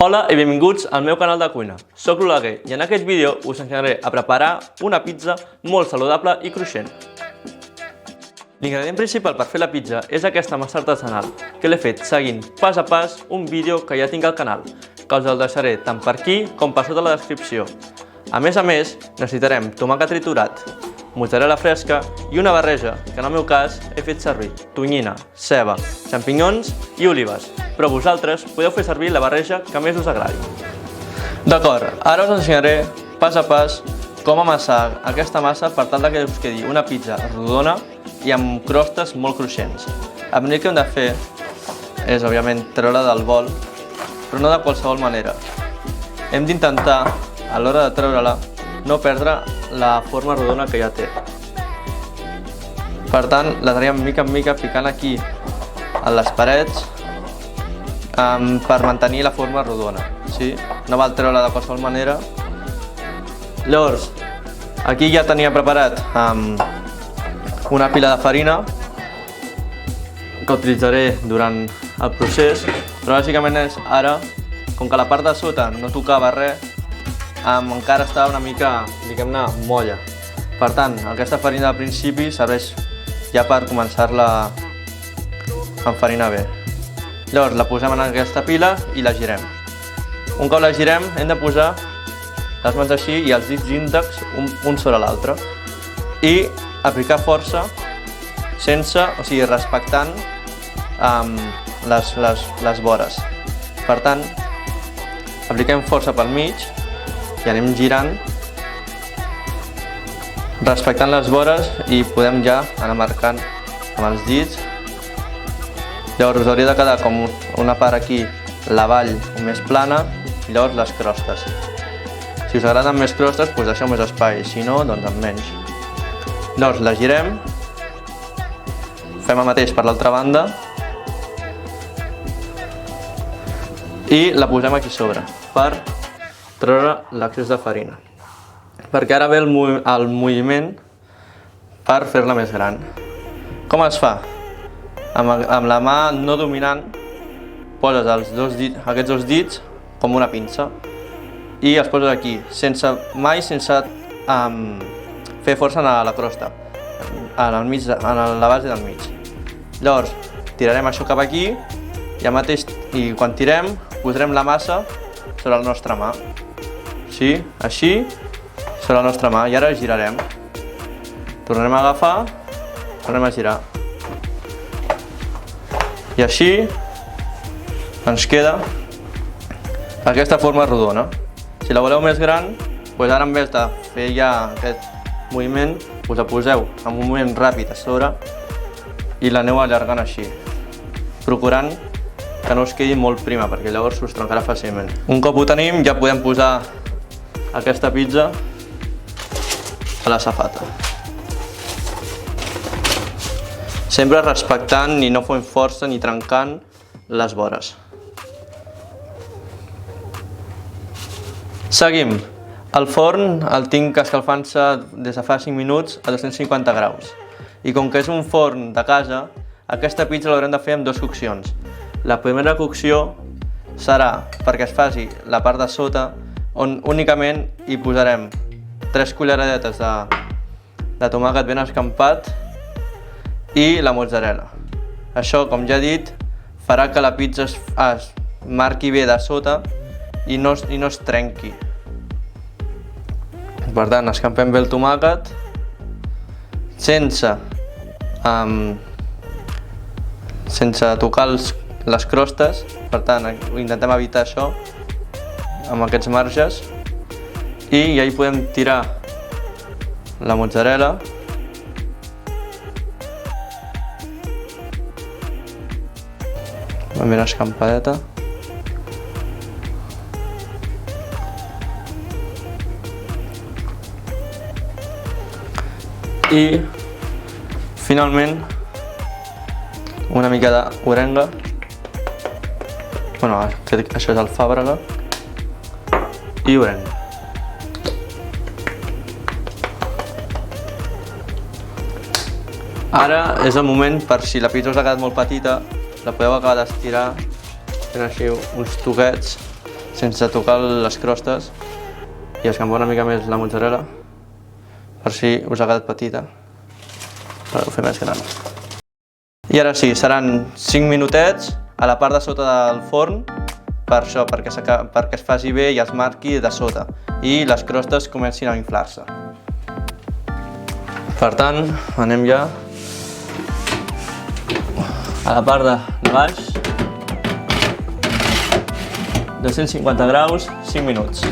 Hola i benvinguts al meu canal de cuina. Soc l'Oleguer i en aquest vídeo us ensenyaré a preparar una pizza molt saludable i cruixent. L'ingredient principal per fer la pizza és aquesta massa artesanal, que l'he fet seguint pas a pas un vídeo que ja tinc al canal, que us el deixaré tant per aquí com per sota la descripció. A més, necessitarem tomàquet triturat, mozzarella fresca i una barreja, que en el meu cas he fet servir tonyina, ceba, xampinyons i olives, però vosaltres podeu fer servir la barreja que més us agradi. D'acord, ara us ensenyaré pas a pas com amassar aquesta massa per tal que us quedi una pizza rodona i amb crostes molt cruixents. El primer que hem de fer és, òbviament, treure del bol, però no de qualsevol manera. Hem d'intentar, a l'hora de treure-la, no perdre la forma rodona que ja té. Per tant, la traiem mica en mica picant aquí a les parets per mantenir la forma rodona. Sí? No val treure-la de qualsevol manera. Llavors, aquí ja tenia preparat una pila de farina que utilitzaré durant el procés, però bàsicament és ara, com que la part de sota no tocava res, encara estava una mica, diguem-ne, molla. Per tant, aquesta farina al principi serveix ja per començar-la a enfarinar bé. Llavors la posem en aquesta pila i la girem. Un cop la girem hem de posar les mans així i els dits índex un sobre l'altre i aplicar força respectant les vores. Per tant, apliquem força pel mig i anem girant respectant les vores i podem ja anar marcant amb els dits. Llavors us hauria de quedar com una part aquí, la vall més plana, i llavors les crostes. Si us agraden més crostes, doncs deixeu més espai, si no, doncs amb menys. Llavors la girem, fem el mateix per l'altra banda i la posem aquí sobre per treure l'excés de farina, perquè ara ve el moviment per fer-la més gran. Com es fa? Amb la mà no dominant poses aquests dos dits com una pinça i els poses aquí, mai sense fer força a la crosta, a la base del mig. Llavors tirarem això cap aquí i quan tirem posarem la massa sobre la nostra mà. Sí, així, sobre la nostra mà, i ara girarem. Tornarem a agafar, tornem a girar. I així ens queda aquesta forma rodona. Si la voleu més gran, doncs ara en vez de fer ja aquest moviment, us la poseu amb un moviment ràpid a sobre i l'aneu allargant així, procurant que no us quedi molt prima, perquè llavors us trencarà fàcilment. Un cop ho tenim, ja podem posar aquesta pizza a la safata. Sempre respectant i no fent força ni trencant les vores. Seguim. El forn el tinc escalfant-se des de fa 5 minuts a 250 graus. I com que és un forn de casa, aquesta pizza l'haurem de fer amb 2 coccions. La primera cocció serà perquè es faci la part de sota, on únicament hi posarem 3 culleradetes de tomàquet ben escampat i la mozzarella. Això, com ja he dit, farà que la pizza es marqui bé de sota i no es trenqui. Per tant, escampem bé el tomàquet sense tocar les crostes. Per tant, intentem evitar això amb aquests marges i ja hi podem tirar la mozzarella ben escampadeta i finalment una mica d'orenga. Bueno, això és alfàbrega i orenga. Ara és el moment, per si la pizza us ha quedat molt petita, la podeu acabar d'estirar fent així uns toquets sense tocar les crostes i escampar una mica més la mozzarella, per si us ha quedat petita, per fer més gran. I ara sí, seran 5 minutets a la part de sota del forn, per això, perquè es faci bé i es marqui de sota i les crostes comencin a inflar-se. Per tant, anem ja a la part de baix, 250 graus, 5 minuts.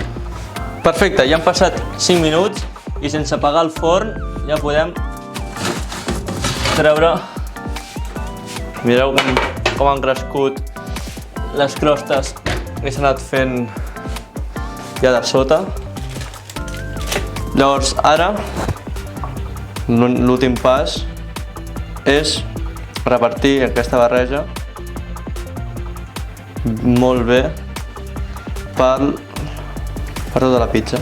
Perfecte, ja han passat 5 minuts i sense apagar el forn ja podem treure. Mireu com han crescut les crostes que s'han anat fent ja de sota. Llavors ara l'últim pas és repartir aquesta barreja molt bé per tota la pizza.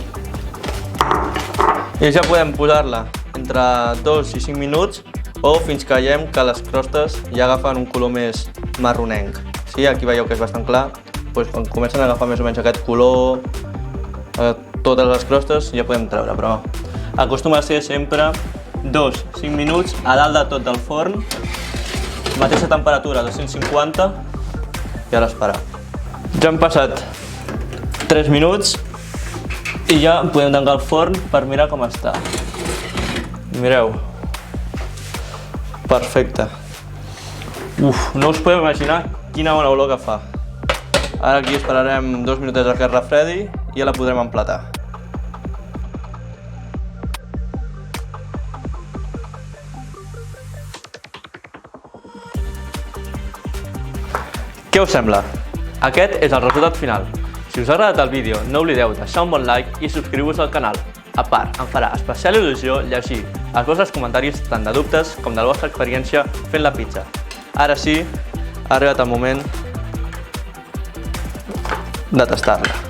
I ja podem posar-la entre 2 i 5 minuts o fins que veiem que les crostes ja agafen un color més marronenc. Sí, aquí veieu que és bastant clar, doncs quan comencen a agafar més o menys aquest color, totes les crostes ja podem treure, però acostuma a ser sempre 2-5 minuts a dalt de tot del forn, mateixa temperatura, 250, i ara esperar. Ja han passat 3 minuts i ja podem tancar el forn per mirar com està. Mireu. Perfecte. No us podeu imaginar quina bona olor que fa. Ara aquí esperarem 2 minutets que es refredi i ja la podrem emplatar. Què us sembla? Aquest és el resultat final. Si us ha agradat el vídeo, no oblideu deixar un bon like i subscriure-vos al canal. A part, em farà especial il·lusió llegir els vostres comentaris tant de dubtes com de la vostra experiència fent la pizza. Ara sí, ha arribat el moment de tastar-la.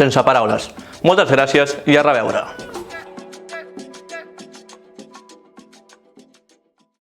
Sense paraules. Moltes gràcies i a reveure.